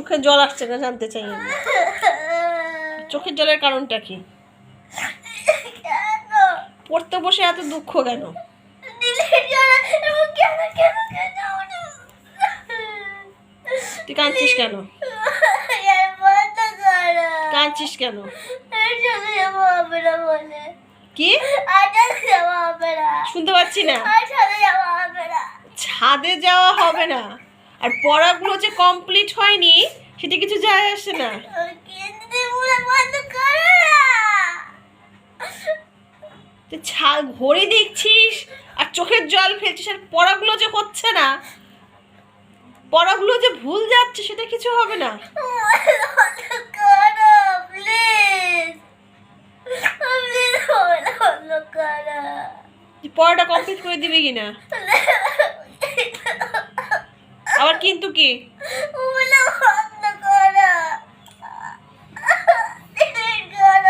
চোখে জল আসছে না জানতে চাই আমি। চোখের জলের কারণটা কি? পড়তে বসে এত দুঃখ কেন? তুই কাঁদছিস কেন? কাঁদছিস কেন? কি শুনতে পাচ্ছি না। ছাদে যাওয়া হবে না, আর পড়াগুলো যে কমপ্লিট হয়নি সেটা কিছু যায় আসে না। ঘড়ি দেখছিস আর চোখের জল ফেলছিস, আর পড়াগুলো যে হচ্ছে না, পড়াগুলো যে ভুল যাচ্ছে সেটা কিছু হবে না। পড়াটা কমপ্লিট করে দিবি কিনা? আবার কিন্তু কি?